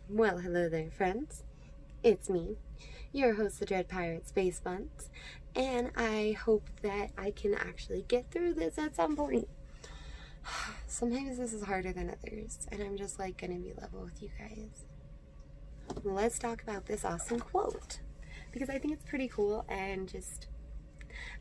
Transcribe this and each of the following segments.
Well, hello there, friends. It's me, your host, the Dread Pirate Space Buns, and I hope that I can actually get through this at some point. Sometimes this is harder than others, and I'm just gonna be level with you guys. Let's talk about this awesome quote, because I think it's pretty cool and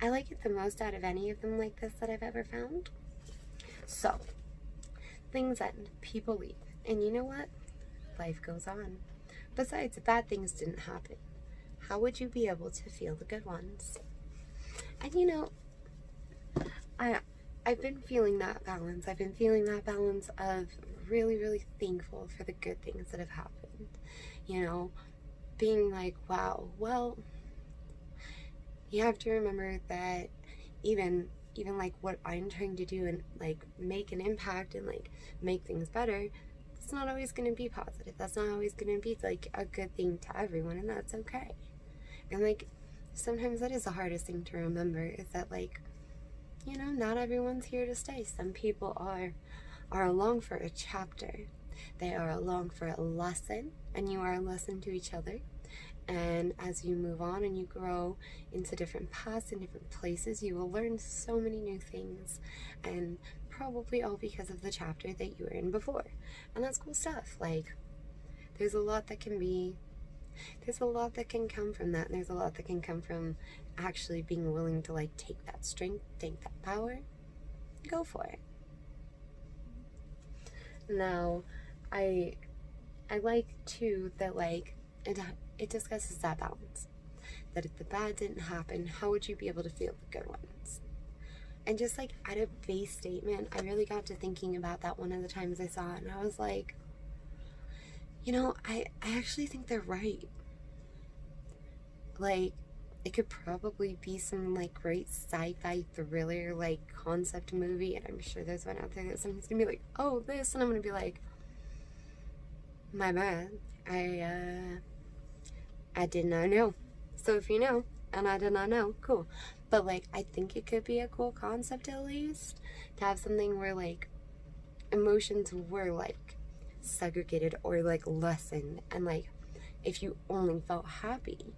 I like it the most out of any of them like this that I've ever found. So, things end, people leave, and you know what? Life goes on. Besides, if bad things didn't happen, how would you be able to feel the good ones? And I've been feeling that balance. I've been feeling that balance of really, really thankful for the good things that have happened. Being like, wow, well, you have to remember that even like what I'm trying to do and make an impact and make things better, it's not always going to be positive. That's not always going to be a good thing to everyone, and that's okay. And sometimes that is the hardest thing to remember, is that not everyone's here to stay. Some people are along for a chapter. They are along for a lesson, and you are a lesson to each other. And as you move on and you grow into different paths and different places, you will learn so many new things, and probably all because of the chapter that you were in before. And that's cool stuff. There's a lot that can come from that, and there's a lot that can come from actually being willing to take that strength, take that power, go for it. Now, I like too that it discusses that balance. That if the bad didn't happen, how would you be able to feel the good ones? And just at a base statement, I really got to thinking about that one of the times I saw it, and I was like, I actually think they're right. It could probably be some great sci-fi thriller concept movie, and I'm sure there's one out there that someone's gonna be like, oh, this, and I'm gonna be like, my bad, I did not know. So if you know, and I did not know, cool. But I think it could be a cool concept, at least, to have something where emotions were segregated or lessened, and if you only felt happy,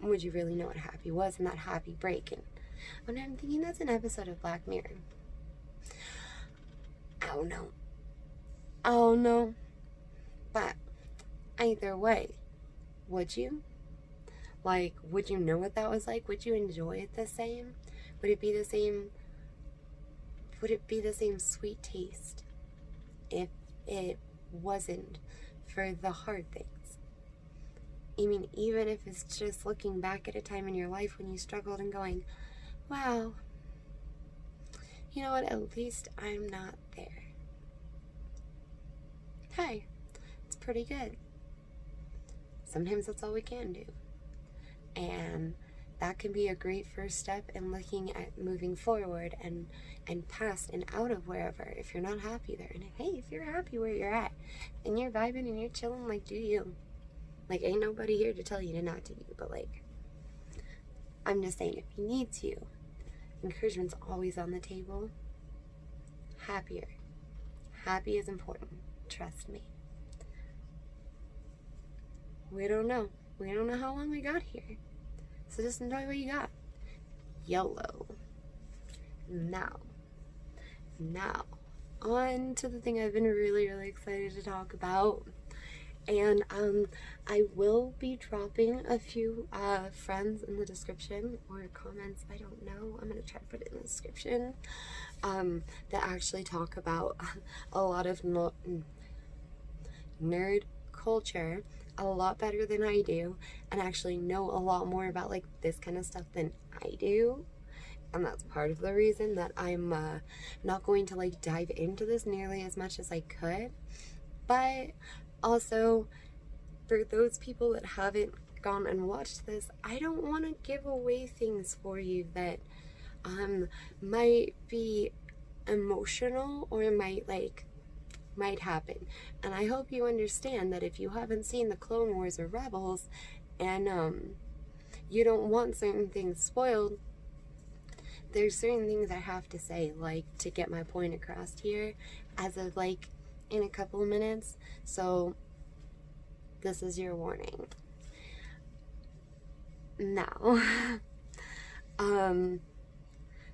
would you really know what happy was, and that happy break? And when I'm thinking that's an episode of Black Mirror. I don't know. But either way, would you? Would you know what that was like? Would you enjoy it the same? Would it be the same sweet taste if it wasn't for the hard things? I mean, even if it's just looking back at a time in your life when you struggled and going, wow, you know what, at least I'm not there. Hey, it's pretty good. Sometimes that's all we can do. And that can be a great first step in looking at moving forward and past and out of wherever, if you're not happy there. And hey, if you're happy where you're at and you're vibing and you're chilling, do you. Ain't nobody here to tell you to not do you, but I'm just saying, if you need to, encouragement's always on the table. Happy is important. Trust me. We don't know how long we got here. So just enjoy what you got. YOLO. Now, on to the thing I've been really, really excited to talk about. And I will be dropping a few friends in the description, or comments, I don't know. I'm going to try to put it in the description. That actually talk about a lot of nerd culture a lot better than I do, and actually know a lot more about this kind of stuff than I do. And that's part of the reason that I'm not going to dive into this nearly as much as I could. But also, for those people that haven't gone and watched this, I don't want to give away things for you that might be emotional or might happen. And I hope you understand that if you haven't seen the Clone Wars or Rebels, and you don't want certain things spoiled, there's certain things I have to say, to get my point across here, as of in a couple of minutes. So this is your warning. Now,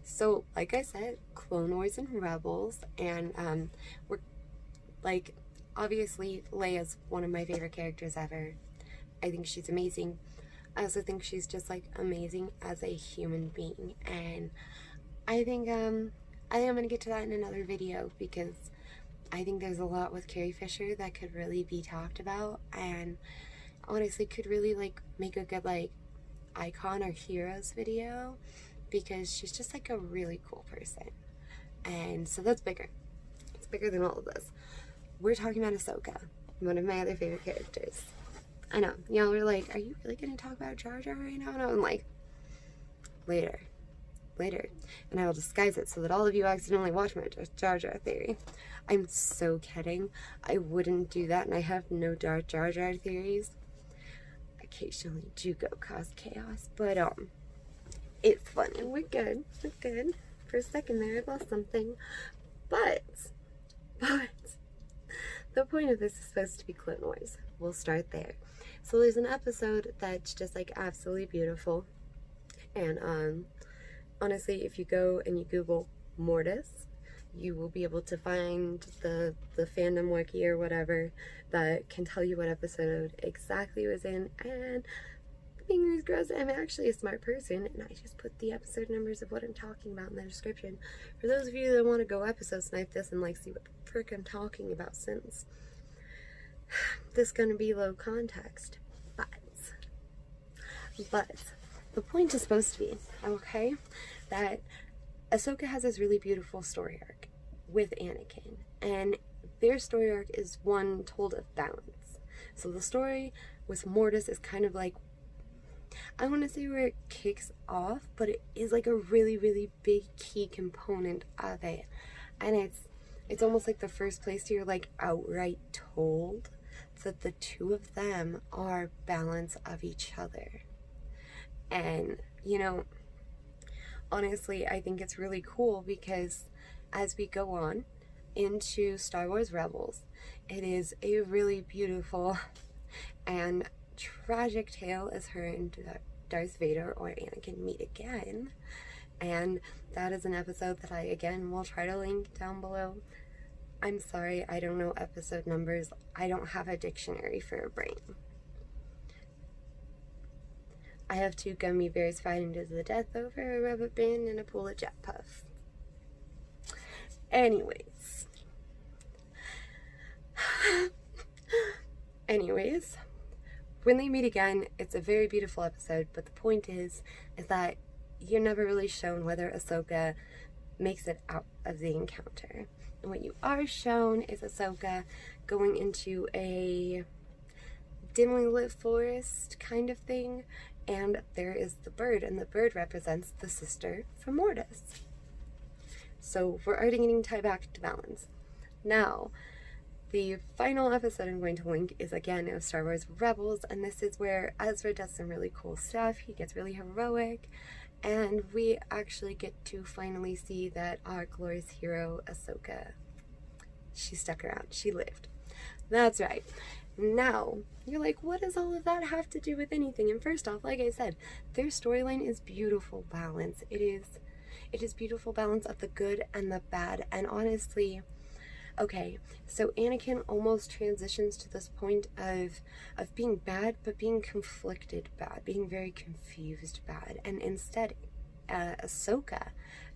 so like I said, Clone Wars and Rebels, and we're like, obviously Leia's one of my favorite characters ever. I think she's amazing. I also think she's just like amazing as a human being, and I think I'm gonna get to that in another video, because I think there's a lot with Carrie Fisher that could really be talked about, and honestly could really like make a good like icon or heroes video, because she's just like a really cool person. And so that's bigger. It's bigger than all of this. We're talking about Ahsoka, one of my other favorite characters. I know, y'all were like, are you really gonna talk about Jar Jar right now? And I'm like, later. And I will disguise it so that all of you accidentally watch my Jar Jar theory. I'm so kidding. I wouldn't do that, and I have no Jar Jar theories. Occasionally do go cause chaos, but it's funny. We're good. For a second there, I lost something. But the point of this is supposed to be Clone Wars. We'll start there. So there's an episode that's just like absolutely beautiful, and honestly, if you go and you Google Mortis, you will be able to find the fandom wiki or whatever that can tell you what episode exactly was in. And fingers crossed, I'm actually a smart person, and I just put the episode numbers of what I'm talking about in the description. For those of you that want to go episode snipe this and like see what the frick I'm talking about, since this is gonna be low context. But the point is supposed to be, okay, that Ahsoka has this really beautiful story arc with Anakin, and their story arc is one told of balance. So the story with Mortis is kind of like, I want to say where it kicks off, but it is like a really, really big key component of it. And it's almost like the first place you're like outright told that the two of them are balance of each other. And, you know, honestly, I think it's really cool, because as we go on into Star Wars Rebels, it is a really beautiful and tragic tale as her and Darth Vader or Anakin meet again. And that is an episode that I, again, will try to link down below. I'm sorry, I don't know episode numbers. I don't have a dictionary for a brain. I have two gummy bears fighting to the death over a rubber band and a pool of jet puff. Anyways, when they meet again, it's a very beautiful episode, but the point is that you're never really shown whether Ahsoka makes it out of the encounter. And what you are shown is Ahsoka going into a dimly lit forest kind of thing, and there is the bird, and the bird represents the sister from Mortis. So we're already getting tied back to balance. Now, the final episode I'm going to link is again of Star Wars Rebels, and this is where Ezra does some really cool stuff. He gets really heroic, and we actually get to finally see that our glorious hero Ahsoka, she stuck around, she lived. That's right. Now, you're like, what does all of that have to do with anything? And first off, like I said, their storyline is beautiful balance. It is beautiful balance of the good and the bad. And honestly, okay, so Anakin almost transitions to this point of being bad, but being conflicted bad, being very confused bad. And instead, Ahsoka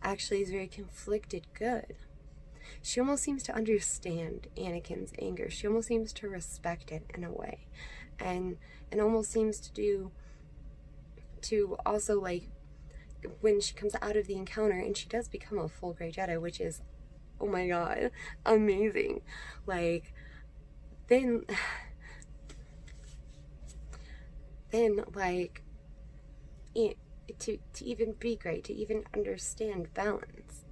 actually is very conflicted good. She almost seems to understand Anakin's anger. She almost seems to respect it in a way. And almost seems to also, like, when she comes out of the encounter and she does become a full Grey Jedi, which is, oh my god, amazing. Like, then like, to even be great, to even understand balance,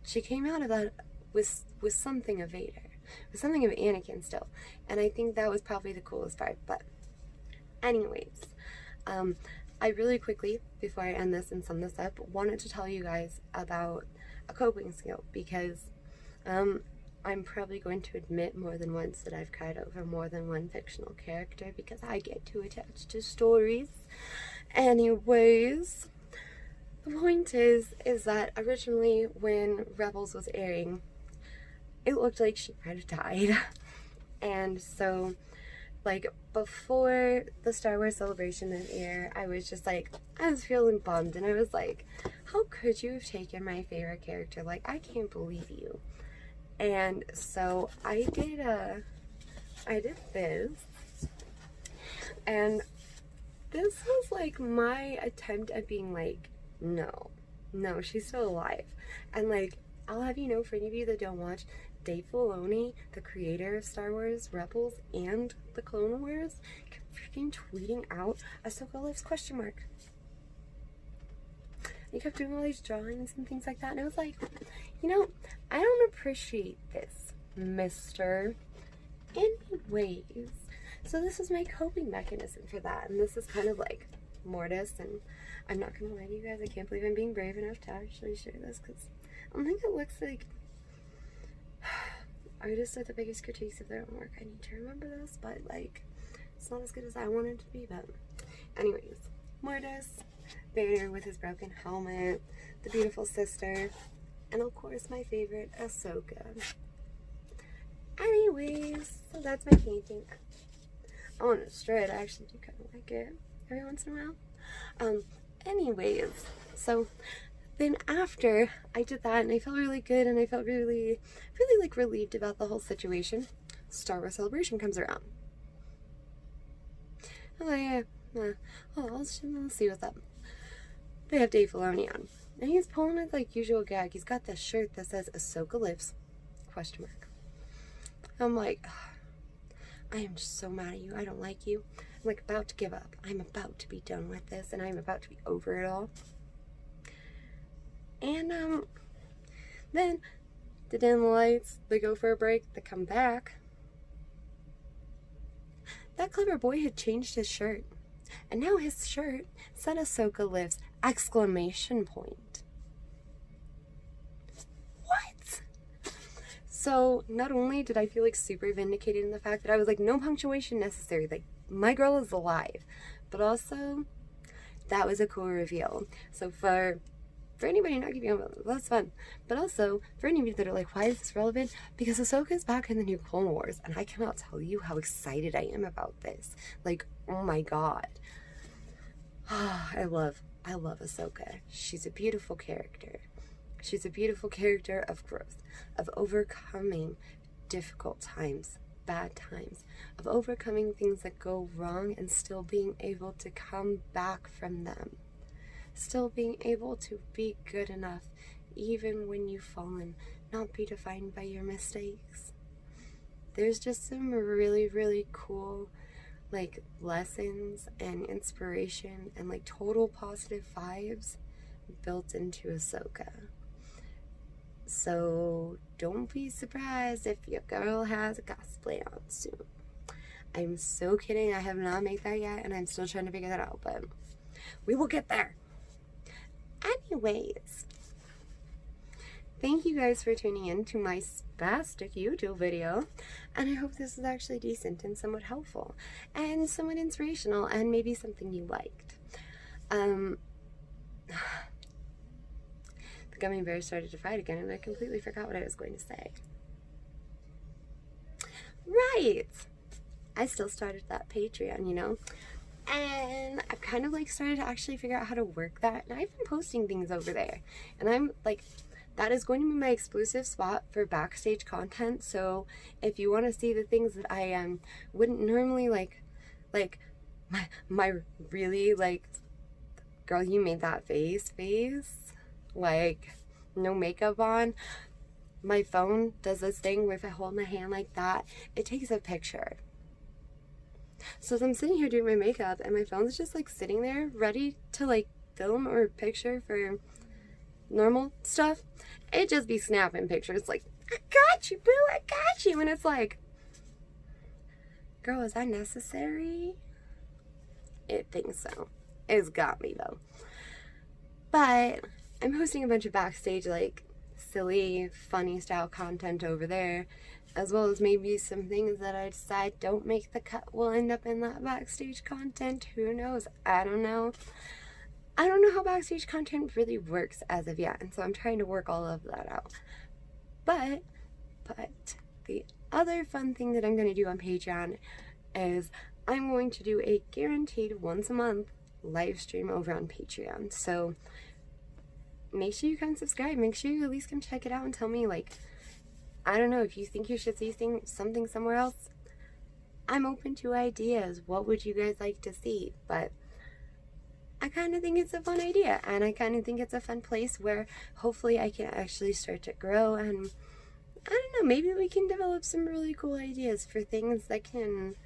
she came out of that with something of Vader, with something of Anakin still, and I think that was probably the coolest part. But anyways, I really quickly, before I end this and sum this up, wanted to tell you guys about a coping skill, because I'm probably going to admit more than once that I've cried over more than one fictional character because I get too attached to stories. Anyways, the point is that originally when Rebels was airing, it looked like she might have died. And so, like, before the Star Wars Celebration this year, I was just like, I was feeling bummed, and I was like, how could you have taken my favorite character? Like, I can't believe you. And so I did this, and this was like my attempt at being like, no, she's still alive. And like, I'll have you know, for any of you that don't watch, Dave Filoni, the creator of Star Wars Rebels and the Clone Wars, kept freaking tweeting out Ahsoka lives ? He kept doing all these drawings and things like that, and I was like, you know, I don't appreciate this, mister. Anyways, so this is my coping mechanism for that, and this is kind of like Mortis, and I'm not gonna lie to you guys, I can't believe I'm being brave enough to actually share this, because I don't think it looks like artists are the biggest critiques of their own work. I need to remember this, but like, it's not as good as I want it to be. But anyways, Mortis, Vader with his broken helmet, the beautiful sister, and of course my favorite, Ahsoka. Anyways, so that's my painting. I want to destroy it. I actually do kind of like it every once in a while. Anyways, so then after I did that, and I felt really good, and I felt really like relieved about the whole situation, Star Wars Celebration comes around. I'm like, yeah, I'll see what's up. They have Dave Filoni on, and he's pulling his like usual gag. He's got this shirt that says Ahsoka lives ? I'm like, I am just so mad at you. I don't like you. I'm like about to give up. I'm about to be done with this, and I'm about to be over it all. And then they dim the lights, they go for a break, they come back. That clever boy had changed his shirt, and now his shirt said Ahsoka lives ! What? So not only did I feel like super vindicated in the fact that I was like, no punctuation necessary, like my girl is alive, but also that was a cool reveal. So for anybody not keeping up, that's fun. But also, for any of you that are like, why is this relevant? Because Ahsoka is back in the new Clone Wars, and I cannot tell you how excited I am about this. Like, oh my god. I love Ahsoka. She's a beautiful character. She's a beautiful character of growth, of overcoming difficult times, bad times, of overcoming things that go wrong and still being able to come back from them. Still being able to be good enough even when you've fallen, not be defined by your mistakes. There's just some really cool like lessons and inspiration and like total positive vibes built into Ahsoka. So don't be surprised if your girl has a cosplay on soon. I'm so kidding, I have not made that yet, and I'm still trying to figure that out, but we will get there. Anyways, thank you guys for tuning in to my spastic YouTube video, and I hope this is actually decent and somewhat helpful and somewhat inspirational and maybe something you liked. The gummy bear started to fight again, and I completely forgot what I was going to say. Right! I still started that Patreon, you know? And I've kind of like started to actually figure out how to work that, and I've been posting things over there, and I'm like, that is going to be my exclusive spot for backstage content. So if you want to see the things that I wouldn't normally like my really like, girl, you made that face like no makeup on, my phone does this thing where if I hold my hand like that, it takes a picture. So as I'm sitting here doing my makeup and my phone's just like sitting there ready to like film or picture for normal stuff, it just be snapping pictures like, I got you, boo, I got you. And it's like, girl, is that necessary? It thinks so. It's got me though. But I'm hosting a bunch of backstage like silly, funny style content over there, as well as maybe some things that I decide don't make the cut will end up in that backstage content. Who knows? I don't know. I don't know how backstage content really works as of yet, and so I'm trying to work all of that out. But the other fun thing that I'm going to do on Patreon is I'm going to do a guaranteed once a month live stream over on Patreon. So make sure you come subscribe. Make sure you at least come check it out and tell me, like, I don't know, if you think you should see something somewhere else. I'm open to ideas. What would you guys like to see? But I kind of think it's a fun idea, and I kind of think it's a fun place where hopefully I can actually start to grow, and I don't know, maybe we can develop some really cool ideas for things that can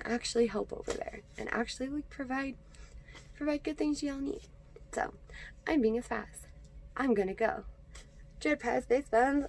actually help over there and actually like provide good things y'all need. So I'm being as fast. I'm gonna go. Dread Pie Space Buns.